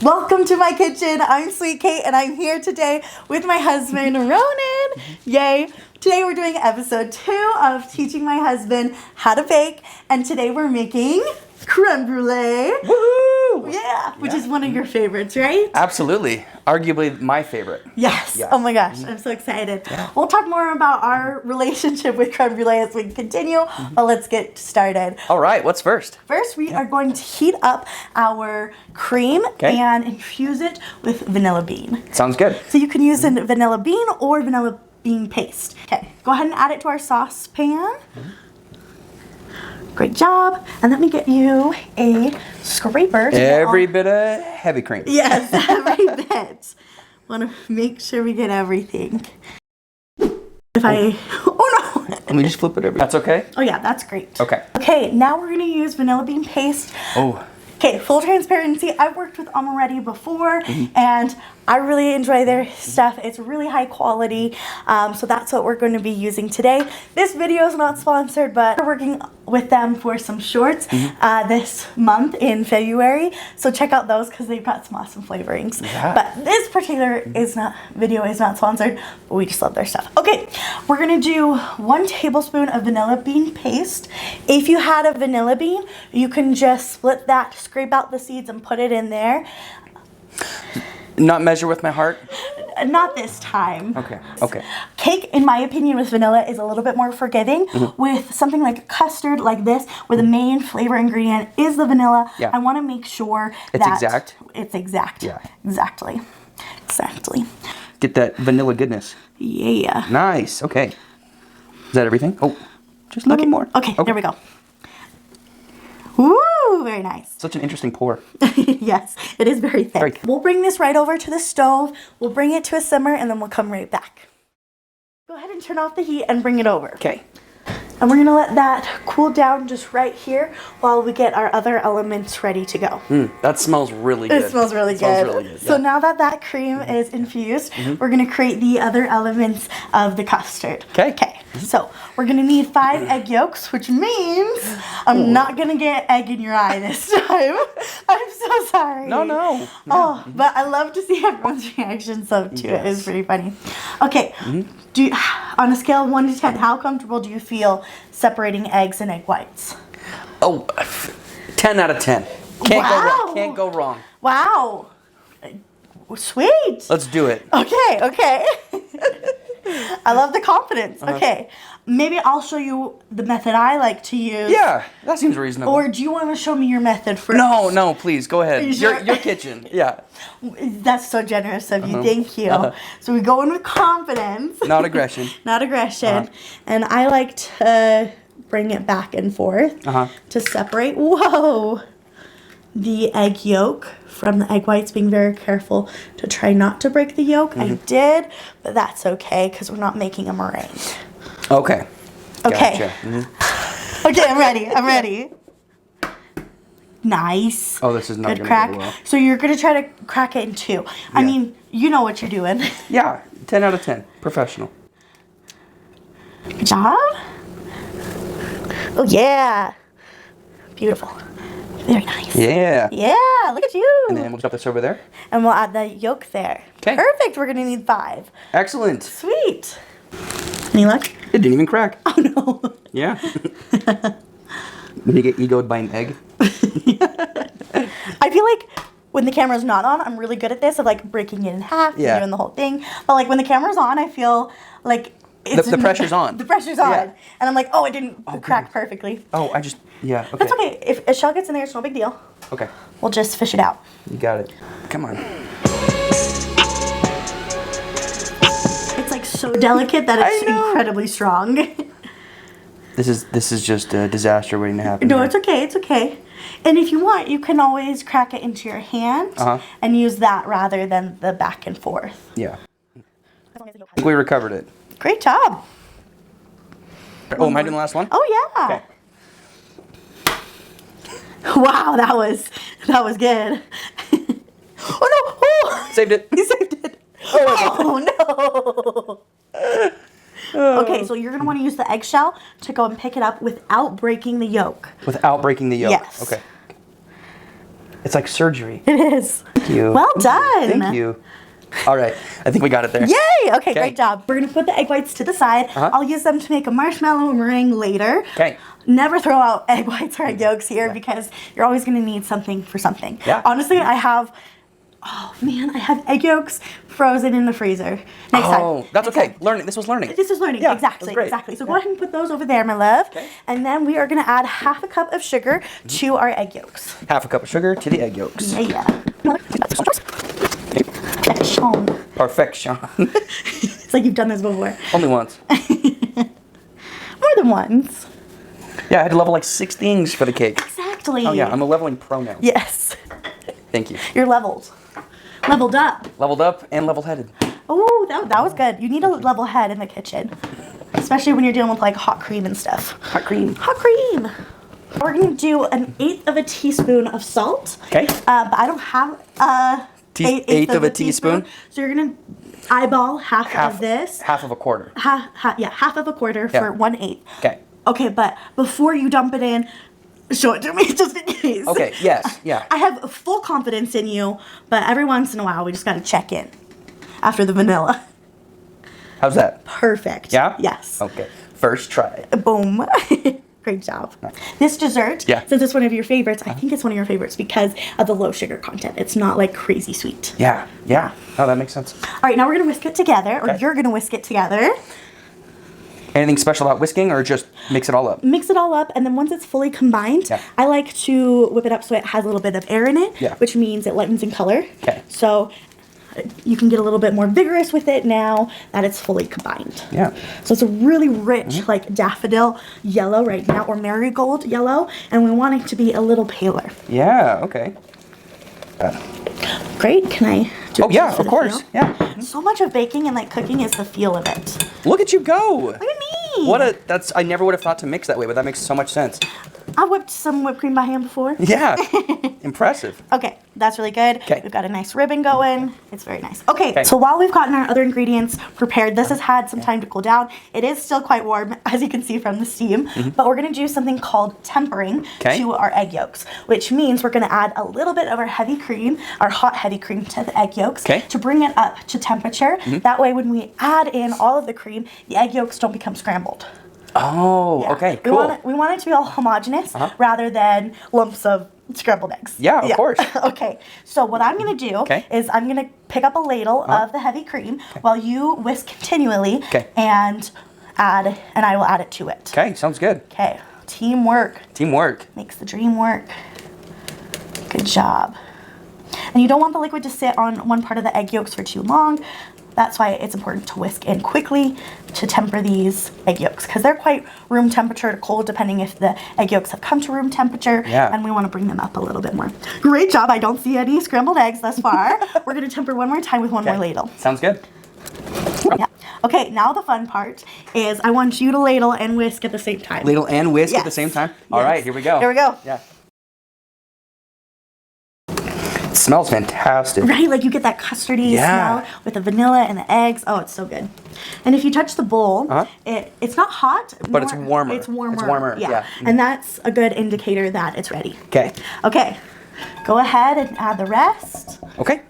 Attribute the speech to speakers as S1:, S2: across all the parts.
S1: Welcome to my kitchen. I'm Sweet Kate and I'm here today with my husband Ronan. Yay. Today we're doing episode 2 of teaching my husband how to bake, and today we're making creme brulee.
S2: Woohoo!
S1: Yeah, which is one of your favorites, right?
S2: Absolutely. Arguably my favorite.
S1: Yes.
S2: Yeah.
S1: Oh my gosh, I'm so excited. Yeah. We'll talk more about our relationship with creme brulee as we continue, but let's get started.
S2: All right, what's first?
S1: First, we are going to heat up our cream and infuse it with vanilla bean.
S2: Sounds good.
S1: So you can use a vanilla bean or vanilla bean paste. Okay, go ahead and add it to our saucepan. Great job. And let me get you a scraper.
S2: Every bit of heavy cream.
S1: Yes, every bit. Want to make sure we get everything. Oh no.
S2: Let me just flip it over. That's okay?
S1: Oh yeah, that's great.
S2: Okay.
S1: Okay, now we're going to use vanilla bean paste.
S2: Oh.
S1: Okay, full transparency, I've worked with Already before, and I really enjoy their stuff. It's really high quality, so that's what we're going to be using today. This video is not sponsored, but we're working with them for some shorts this month in February, so check out those because they've got some awesome flavorings. Yeah. But this particular video is not sponsored, but we just love their stuff. Okay, we're going to do 1 tablespoon of vanilla bean paste. If you had a vanilla bean, you can just split that, scrape out the seeds and put it in there.
S2: Not measure with my heart?
S1: Not this time.
S2: Okay, okay.
S1: Cake, in my opinion, with vanilla is a little bit more forgiving. With something like custard like this, where the main flavor ingredient is the vanilla, I want to make sure
S2: it's exact.
S1: It's exact.
S2: Yeah.
S1: Exactly. Exactly.
S2: Get that vanilla goodness.
S1: Yeah.
S2: Nice, okay. Is that everything? Oh, just a little more.
S1: Okay, there we go. Ooh, very nice.
S2: Such an interesting pour.
S1: Yes, it is very thick. We'll bring this right over to the stove. We'll bring it to a simmer and then we'll come right back. Go ahead and turn off the heat and bring it over.
S2: Okay.
S1: And we're gonna let that cool down just right here while we get our other elements ready to go.
S2: That smells really good.
S1: It smells really good.
S2: Really good.
S1: So now that that cream is infused, we're gonna create the other elements of the custard.
S2: Okay.
S1: So we're gonna need 5 egg yolks, which means I'm not gonna get egg in your eye this time. I'm so sorry.
S2: No.
S1: Oh, but I love to see everyone's reaction to it. It's pretty funny. Okay, on a scale of 1 to 10, how comfortable do you feel separating eggs and egg whites?
S2: Oh, 10 out of 10. Can't go wrong. Can't go wrong.
S1: Wow. Sweet.
S2: Let's do it.
S1: Okay. I love the confidence. Okay, maybe I'll show you the method I like to use.
S2: Yeah, that seems reasonable.
S1: Or do you want to show me your method first?
S2: No, please, go ahead.
S1: Sure?
S2: Your kitchen, yeah.
S1: That's so generous of you, thank you. So we go in with confidence.
S2: Not aggression.
S1: Not aggression. And I like to bring it back and forth to separate. Whoa! The egg yolk from the egg whites, being very careful to try not to break the yolk. I did, but that's okay because we're not making a meringue.
S2: Okay.
S1: Okay.
S2: Gotcha.
S1: Okay, I'm ready. Nice.
S2: Oh, this is not
S1: good
S2: going to go well.
S1: So you're going to try to crack it in 2. I mean, you know what you're doing.
S2: Yeah, 10 out of 10. Professional.
S1: Good job. Oh, yeah. Beautiful. Very nice.
S2: Yeah.
S1: Yeah, look at you.
S2: And then we'll drop this over there.
S1: And we'll add the yolk there.
S2: Okay.
S1: Perfect. We're going to need 5.
S2: Excellent.
S1: Sweet. Any luck?
S2: It didn't even crack.
S1: Oh, no.
S2: Yeah. When you get egoed by an egg.
S1: I feel like when the camera's not on, I'm really good at this, of like breaking it in half and doing the whole thing. But like when the camera's on, I feel like
S2: the pressure's on.
S1: The pressure's on. Yeah. And I'm like, oh, it didn't crack perfectly.
S2: Oh, okay.
S1: That's okay. If a shell gets in there, it's no big deal.
S2: Okay.
S1: We'll just fish it out.
S2: You got it. Come on.
S1: It's like so delicate that it's incredibly strong.
S2: This is just a disaster waiting to happen.
S1: No, it's okay. It's okay. And if you want, you can always crack it into your hand and use that rather than the back and forth.
S2: Yeah. I think we recovered it.
S1: Great job.
S2: Oh, am I doing the last one?
S1: Oh, yeah.
S2: Okay.
S1: Wow, that was good. Oh, no. Oh.
S2: Saved it.
S1: You saved it. Oh, no. Okay, so you're going to want to use the eggshell to go and pick it up without breaking the yolk.
S2: Without breaking the yolk?
S1: Yes.
S2: Okay. It's like surgery.
S1: It is.
S2: Thank you.
S1: Well done.
S2: Thank you. All right, I think we got it there.
S1: Yay! Okay, great job. We're gonna put the egg whites to the side. I'll use them to make a marshmallow meringue later.
S2: Okay.
S1: Never throw out egg whites or egg yolks here because you're always gonna need something for something.
S2: Yeah.
S1: Honestly, I have egg yolks frozen in the freezer. Next time.
S2: Oh, that's okay. Learning. This was learning.
S1: This is learning.
S2: Yeah,
S1: exactly.
S2: that's great.
S1: Exactly. So go ahead and put those over there, my love.
S2: Okay.
S1: And then we are gonna add half a cup of sugar to our egg yolks.
S2: Half a cup of sugar to the egg yolks.
S1: Yeah. Perfection.
S2: Perfection.
S1: It's like you've done this before.
S2: Only once.
S1: More than once.
S2: Yeah, I had to level like 6 things for the cake.
S1: Exactly.
S2: Oh yeah, I'm a leveling pro now.
S1: Yes.
S2: Thank you.
S1: You're leveled. Leveled up.
S2: Leveled up and level-headed.
S1: Oh, that was good. You need a level head in the kitchen. Especially when you're dealing with like hot cream and stuff.
S2: Hot cream.
S1: Hot cream. We're going to do 1/8 of a teaspoon of salt.
S2: Okay.
S1: But I don't have a
S2: Eighth of a teaspoon.
S1: So you're going to eyeball half of this.
S2: Half of a quarter.
S1: Half of a quarter for 1/8.
S2: Okay.
S1: Okay, but before you dump it in, show it to me just in case.
S2: Okay, yes, yeah.
S1: I have full confidence in you, but every once in a while we just got to check in after the vanilla.
S2: How's that?
S1: Perfect.
S2: Yeah?
S1: Yes.
S2: Okay. First try.
S1: Boom. Great job. This dessert, since it's one of your favorites, I think it's one of your favorites because of the low sugar content. It's not like crazy sweet.
S2: Yeah, yeah. Oh, that makes sense.
S1: All right, now we're going to whisk it together, or you're going to whisk it together.
S2: Anything special about whisking, or just mix it all up?
S1: Mix it all up, and then once it's fully combined, I like to whip it up so it has a little bit of air in it, which means it lightens in color.
S2: Okay.
S1: So you can get a little bit more vigorous with it now that it's fully combined.
S2: Yeah.
S1: So it's a really rich, like daffodil yellow right now, or marigold yellow, and we want it to be a little paler.
S2: Yeah, okay.
S1: Great. Can I do it?
S2: Oh, yeah, of course.
S1: Feel?
S2: Yeah.
S1: So much of baking and like cooking is the feel of it.
S2: Look at you go.
S1: Look at me.
S2: I never would have thought to mix that way, but that makes so much sense.
S1: I whipped some whipped cream by hand before.
S2: Yeah. Impressive.
S1: Okay, that's really good.
S2: Okay.
S1: We've got a nice ribbon going. It's very nice. Okay, so while we've gotten our other ingredients prepared, this has had some time to cool down. It is still quite warm, as you can see from the steam, but we're gonna do something called tempering to our egg yolks, which means we're gonna add a little bit of our heavy cream, our hot heavy cream to the egg yolks to bring it up to temperature. That way when we add in all of the cream, the egg yolks don't become scrambled.
S2: Oh, okay, cool.
S1: We want it to be all homogeneous rather than lumps of scrambled eggs.
S2: Yeah, of course.
S1: Okay, so what I'm going to do is I'm going to pick up a ladle of the heavy cream while you whisk continually and I will add it to it.
S2: Okay, sounds good.
S1: Okay, teamwork.
S2: Teamwork.
S1: Makes the dream work. Good job. And you don't want the liquid to sit on one part of the egg yolks for too long. That's why it's important to whisk in quickly to temper these egg yolks because they're quite room temperature to cold depending if the egg yolks have come to room temperature and we want to bring them up a little bit more. Great job. I don't see any scrambled eggs thus far. We're going to temper one more time with one more ladle.
S2: Sounds good.
S1: Yeah. Okay, now the fun part is I want you to ladle and whisk at the same time.
S2: Ladle and whisk at the same time? All right, here we go.
S1: Here we go.
S2: Yeah. It smells fantastic.
S1: Right, like you get that custardy smell with the vanilla and the eggs. Oh, it's so good. And if you touch the bowl, it's not hot.
S2: But it's warmer.
S1: It's warmer.
S2: It's warmer, yeah.
S1: And that's a good indicator that it's ready.
S2: Okay.
S1: Okay, go ahead and add the rest.
S2: Okay.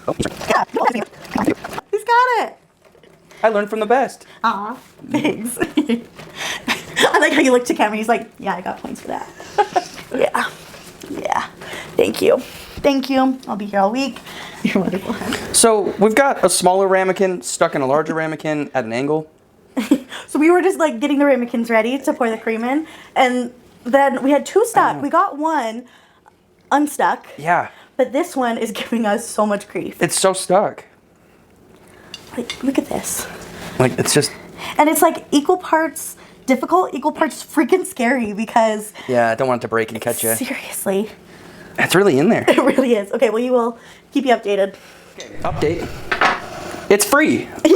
S2: Oh.
S1: He's got it.
S2: I learned from the best.
S1: Aw, thanks. I like how you look to camera. He's like, yeah, I got points for that. Yeah. Thank you. Thank you. I'll be here all week. You're wonderful.
S2: So we've got a smaller ramekin stuck in a larger ramekin at an angle.
S1: So we were just like getting the ramekins ready to pour the cream in, and then we had 2 stuck. We got one unstuck.
S2: Yeah.
S1: But this one is giving us so much grief.
S2: It's so stuck.
S1: Like, look at this.
S2: Like, it's just...
S1: And it's like equal parts difficult, equal parts freaking scary because...
S2: Yeah, I don't want it to break and catch you.
S1: Seriously.
S2: It's really in there.
S1: It really is. Okay, well, you will keep you updated.
S2: Okay, update. It's free.
S1: Yeah!
S2: We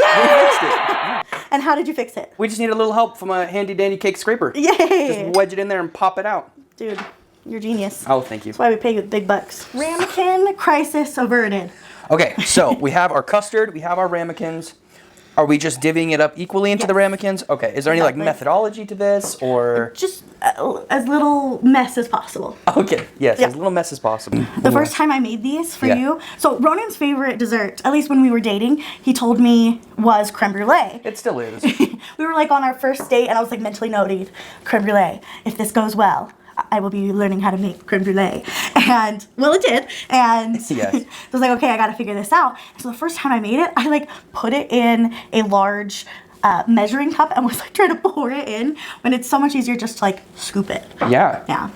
S2: fixed it.
S1: And how did you fix it?
S2: We just need a little help from a handy dandy cake scraper.
S1: Yay!
S2: Just wedge it in there and pop it out.
S1: Dude, you're genius.
S2: Oh, thank you.
S1: That's why we pay you big bucks. Ramekin crisis averted.
S2: Okay, so we have our custard, we have our ramekins. Are we just divvying it up equally into the ramekins? Okay. Is there any like
S1: Exactly.
S2: methodology to this, or
S1: Just as little mess as possible.
S2: okay? Yes,
S1: Yeah.
S2: as little mess as possible.
S1: The first time I made these for
S2: Yeah.
S1: you, so Ronan's favorite dessert, at least when we were dating, he told me was creme brulee.
S2: It still is.
S1: We were like on our first date, and I was like mentally noting creme brulee. If this goes well, I will be learning how to make creme brulee. And well, it did. And
S2: Yes.
S1: I was like, okay, I got to figure this out. So the first time I made it, I like put it in a large measuring cup and was like trying to pour it in when it's so much easier just to like scoop it.
S2: Yeah.
S1: Yeah.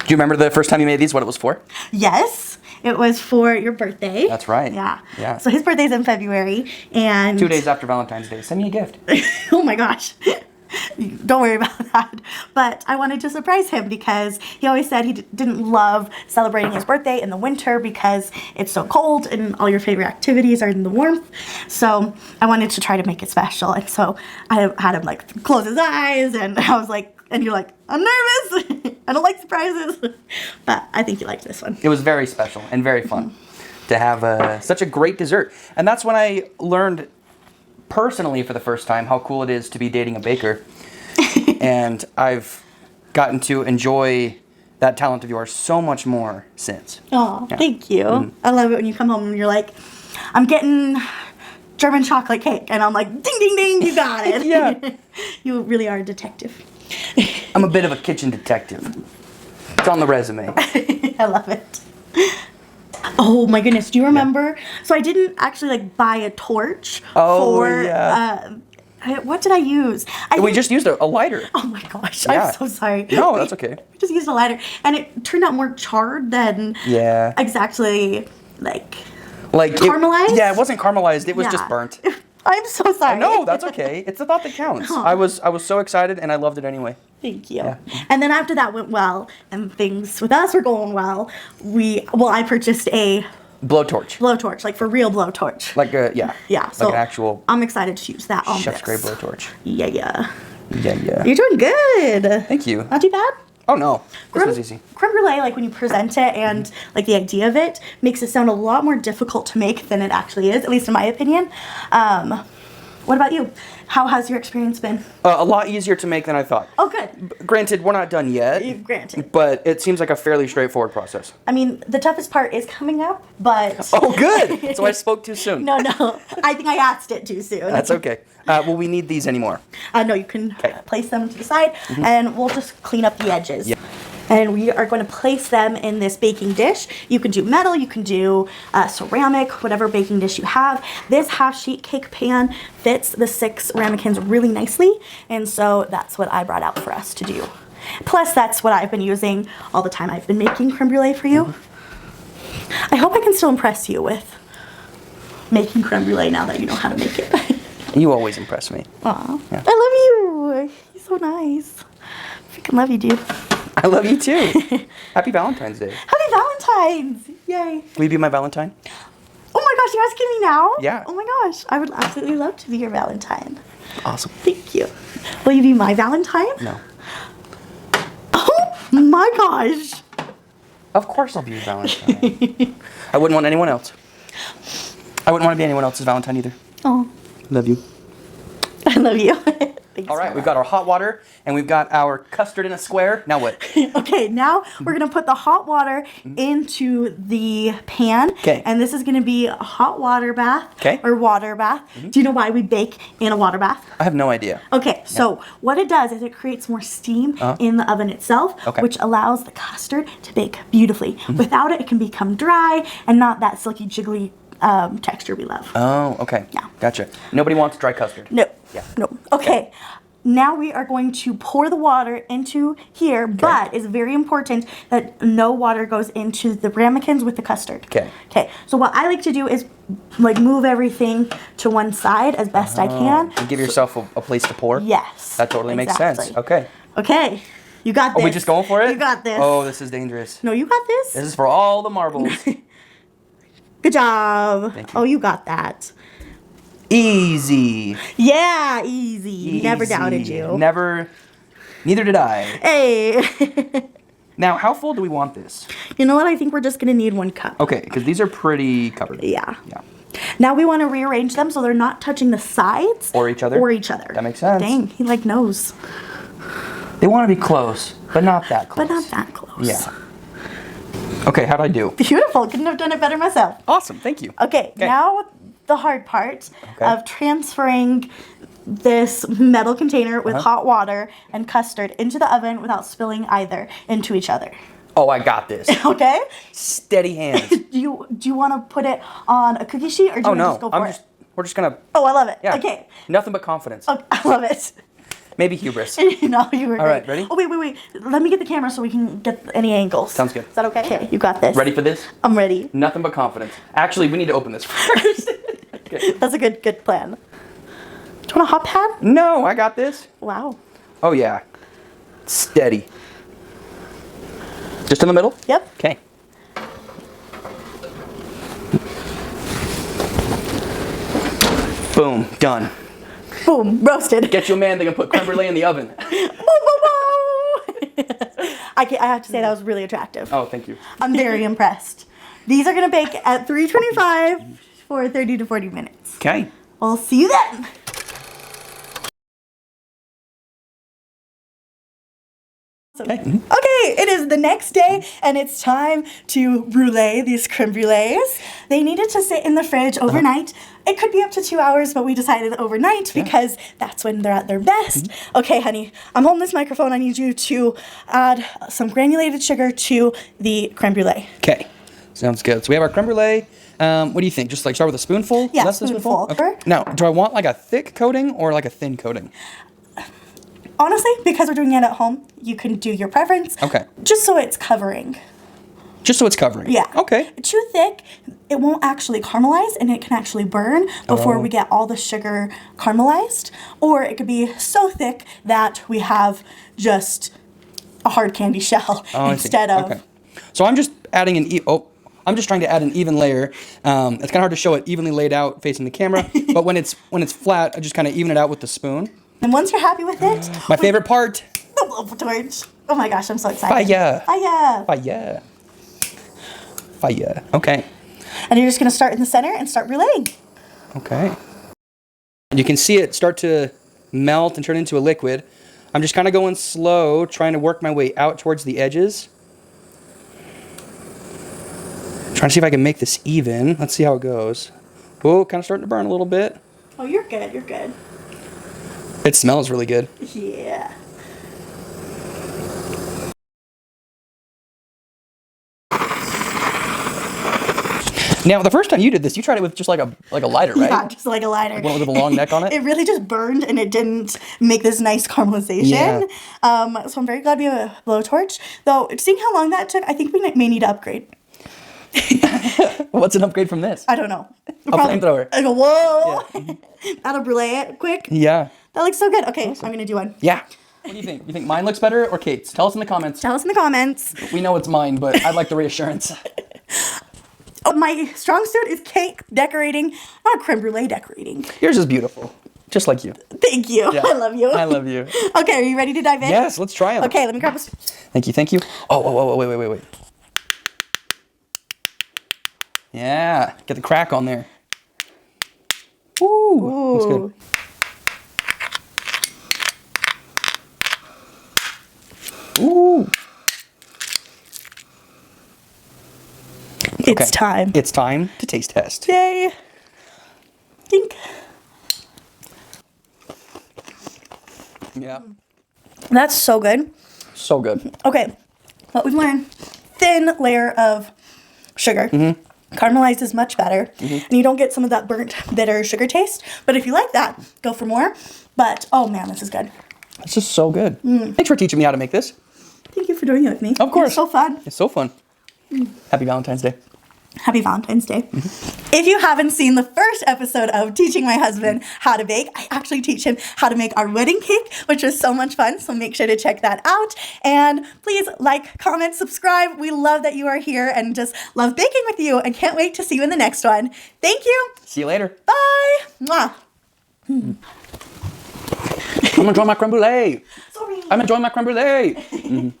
S2: Do you remember the first time you made these? What it was for?
S1: Yes. It was for your birthday.
S2: That's right.
S1: Yeah.
S2: Yeah.
S1: So his birthday's in February, and
S2: 2 days after Valentine's Day. Send me a gift.
S1: oh my gosh. Don't worry about that. But I wanted to surprise him because he always said he didn't love celebrating his birthday in the winter because it's so cold and all your favorite activities are in the warmth. So I wanted to try to make it special. And so I had him like close his eyes, and I was like, and you're like, I'm nervous. I don't like surprises. But I think you liked this one.
S2: It was very special and very fun to have such a great dessert. And that's when I learned personally for the first time how cool it is to be dating a baker. And I've gotten to enjoy that talent of yours so much more since.
S1: Oh,
S2: Yeah.
S1: thank you. I love it when you come home and you're like, I'm getting German chocolate cake. And I'm like, ding, ding, ding, you got it.
S2: Yeah.
S1: You really are a detective.
S2: I'm a bit of a kitchen detective. It's on the resume.
S1: I love it. Oh my goodness, do you remember? So I didn't actually like buy a torch for
S2: yeah.
S1: What did I use?
S2: We just used a lighter.
S1: Oh my gosh,
S2: Yeah.
S1: I'm so sorry.
S2: No, that's okay.
S1: We just used a lighter, and it turned out more charred than
S2: Yeah.
S1: exactly like
S2: Like
S1: Caramelized?
S2: Yeah, it wasn't caramelized. It was
S1: Yeah.
S2: just burnt.
S1: I'm so sorry.
S2: No, that's okay. It's the thought that counts.
S1: Aw.
S2: I was so excited and I loved it anyway.
S1: Thank you.
S2: Yeah.
S1: And then after that went well, and things with us were going well, I purchased a
S2: Blowtorch.
S1: blowtorch, like for real blowtorch.
S2: Like yeah.
S1: Yeah, so
S2: like an actual
S1: I'm excited to use that on
S2: chef's grade
S1: this.
S2: blowtorch.
S1: Yeah, yeah.
S2: Yeah.
S1: You're doing good.
S2: Thank you.
S1: Not too bad.
S2: Oh no, this was easy.
S1: Creme brulee, like when you present it and like the idea of it, makes it sound a lot more difficult to make than it actually is, at least in my opinion. What about you? How has your experience been?
S2: A lot easier to make than I thought.
S1: Oh, good.
S2: Granted, we're not done yet.
S1: Granted.
S2: But it seems like a fairly straightforward process.
S1: I mean, the toughest part is coming up, but...
S2: Oh, good. So I spoke too soon.
S1: No. I think I asked it too soon.
S2: That's okay. Will we need these anymore?
S1: No, you can
S2: 'Kay.
S1: place them to the side, and we'll just clean up the edges.
S2: Yeah.
S1: And we are going to place them in this baking dish. You can do metal, you can do ceramic, whatever baking dish you have. This half-sheet cake pan fits the 6 ramekins really nicely, and so that's what I brought out for us to do. Plus, that's what I've been using all the time I've been making creme brulee for you. I hope I can still impress you with making creme brulee now that you know how to make it.
S2: You always impress me.
S1: Aw,
S2: Yeah.
S1: I love you. You're so nice. Freaking love you, dude.
S2: I love you too. Happy Valentine's Day.
S1: Happy Valentine's! Yay.
S2: Will you be my Valentine?
S1: Oh my gosh, you're asking me now?
S2: Yeah.
S1: Oh my gosh, I would absolutely love to be your Valentine.
S2: Awesome.
S1: Thank you. Will you be my Valentine?
S2: No.
S1: Oh my gosh.
S2: Of course I'll be your Valentine. I wouldn't want anyone else. I wouldn't want to be anyone else's Valentine either.
S1: Oh,
S2: Love you.
S1: I love you. Thanks.
S2: All right, we've got our hot water and we've got our custard in a square. Now what?
S1: Okay, now we're gonna put the hot water into the pan.
S2: 'Kay.
S1: And this is gonna be a hot water bath.
S2: 'Kay.
S1: Or water bath. Do you know why we bake in a water bath?
S2: I have no idea.
S1: Okay, so what it does is it creates more steam in the oven itself,
S2: Okay.
S1: which allows the custard to bake beautifully. Without it, it can become dry and not that silky, jiggly texture we love.
S2: Oh, okay.
S1: Yeah.
S2: Gotcha. Nobody wants dry custard.
S1: No,
S2: Yeah.
S1: no. Okay, now we are going to pour the water into here, but it's very important that no water goes into the ramekins with the custard.
S2: Okay.
S1: Okay, so what I like to do is like move everything to one side as best I can.
S2: And give yourself a place to pour?
S1: Yes.
S2: That totally makes sense.
S1: exactly.
S2: Okay.
S1: Okay, you got this.
S2: Are we just going for it?
S1: You got this.
S2: Oh, this is dangerous.
S1: No, you got this.
S2: This is for all the marbles.
S1: Good job.
S2: Thank you.
S1: Oh, you got that.
S2: Easy.
S1: Yeah, easy. Never doubted
S2: Easy.
S1: you.
S2: Never. Neither did I.
S1: Hey.
S2: Now, how full do we want this?
S1: You know what? I think we're just going to need 1 cup.
S2: Okay, because these are pretty covered.
S1: Yeah.
S2: Yeah.
S1: Now we want to rearrange them so they're not touching the sides.
S2: Or each other.
S1: Or each other.
S2: That makes sense.
S1: Dang, he like knows.
S2: They want to be close, but not that close.
S1: But not that close.
S2: Yeah. Okay, how'd I do?
S1: Beautiful. Couldn't have done it better myself.
S2: Awesome, thank you.
S1: Okay, now the hard part of transferring this metal container with hot water and custard into the oven without spilling either into each other.
S2: Oh, I got this.
S1: Okay?
S2: Steady hands.
S1: Do you want to put it on a cookie sheet or do you want to just go for it?
S2: We're just gonna.
S1: Oh, I love it.
S2: Yeah.
S1: Okay.
S2: Nothing but confidence.
S1: Okay, I love it.
S2: Maybe hubris.
S1: No, you were
S2: All right,
S1: great.
S2: ready?
S1: Oh, wait. Let me get the camera so we can get any angles.
S2: Sounds good.
S1: Is that okay? Okay, you got this.
S2: Ready for this?
S1: I'm ready.
S2: Nothing but confidence. Actually, we need to open this first. Okay.
S1: That's a good plan. Do you want a hot pad?
S2: No, I got this.
S1: Wow.
S2: Oh, yeah. Steady. Just in the middle?
S1: Yep.
S2: Okay. Boom. Done.
S1: Boom. Roasted.
S2: Get you a man that can put creme brulee in the oven.
S1: Whoa, whoa, whoa. I have to say that was really attractive.
S2: Oh, thank you.
S1: I'm very impressed. These are going to bake at 325 for 30 to 40 minutes.
S2: Okay.
S1: I'll see you then.
S2: Okay.
S1: Okay, it is the next day and it's time to brûler these creme brulees. They needed to sit in the fridge overnight. It could be up to 2 hours, but we decided overnight because that's when they're at their best. Okay, honey, I'm holding this microphone. I need you to add some granulated sugar to the creme brulee.
S2: Okay. Sounds good. So we have our creme brulee. What do you think? Just like start with a spoonful?
S1: Yeah,
S2: Less than a
S1: spoonful.
S2: Okay. Now, do I want like a thick coating or like a thin coating?
S1: Honestly, because we're doing it at home, you can do your preference.
S2: Okay.
S1: Just so it's covering.
S2: Just so it's covering?
S1: Yeah.
S2: Okay.
S1: Too thick, it won't actually caramelize and it can actually burn before we get all the sugar caramelized. Or it could be so thick that we have just a hard candy shell instead of...
S2: Okay. So I'm just adding I'm just trying to add an even layer. It's kind of hard to show it evenly laid out facing the camera, but when it's flat, I just kind of even it out with the spoon.
S1: And once you're happy with it...
S2: My favorite part.
S1: The blowtorch. Oh my gosh, I'm so excited.
S2: Fire.
S1: Fire.
S2: Fire. Fire. Okay.
S1: And you're just going to start in the center and start bruleeing.
S2: Okay. You can see it start to melt and turn into a liquid. I'm just kind of going slow, trying to work my way out towards the edges. Trying to see if I can make this even. Let's see how it goes. Oh, kind of starting to burn a little bit.
S1: Oh, you're good. You're good.
S2: It smells really good.
S1: Yeah.
S2: Now, the first time you did this, you tried it with just like a lighter, right?
S1: Yeah, just like a lighter.
S2: One with a long neck on it?
S1: It really just burned and it didn't make this nice caramelization.
S2: Yeah.
S1: So I'm very glad we have a blowtorch. Though, seeing how long that took, I think we may need to upgrade.
S2: What's an upgrade from this?
S1: I don't know.
S2: A flamethrower.
S1: I go, whoa. Yeah. That'll brulee it quick.
S2: Yeah.
S1: That looks so good. Okay, awesome. I'm going to do one.
S2: Yeah. What do you think? You think mine looks better or Kate's? Tell us in the comments.
S1: Tell us in the comments.
S2: We know it's mine, but I'd like the reassurance.
S1: Oh, my strong suit is cake decorating, not creme brulee decorating.
S2: Yours is beautiful. Just like you.
S1: Thank you.
S2: Yeah.
S1: I love you.
S2: I love you.
S1: Okay, are you ready to dive in?
S2: Yes, let's try them.
S1: Okay, let me grab a...
S2: Thank you, thank you. Oh, wait. Yeah, get the crack on there. Ooh. That's good. Ooh.
S1: It's time.
S2: It's time to taste test.
S1: Yay. Dink.
S2: Yeah.
S1: That's so good.
S2: So good.
S1: Okay, what we've learned, thin layer of sugar. Caramelized is much better. And you don't get some of that burnt, bitter sugar taste. But if you like that, go for more. But, oh man, this is good.
S2: This is so good. Thanks for teaching me how to make this.
S1: Thank you for doing it with me.
S2: Of course.
S1: It's so fun.
S2: It's so fun. Happy Valentine's Day.
S1: Happy Valentine's Day. If you haven't seen the first episode of Teaching My Husband How to Bake, I actually teach him how to make our wedding cake, which was so much fun. So make sure to check that out. And please like, comment, subscribe. We love that you are here and just love baking with you and can't wait to see you in the next one. Thank you.
S2: See you later.
S1: Bye. Mwah.
S2: I'm enjoying my creme brulee.
S1: Sorry.
S2: I'm enjoying my creme brulee.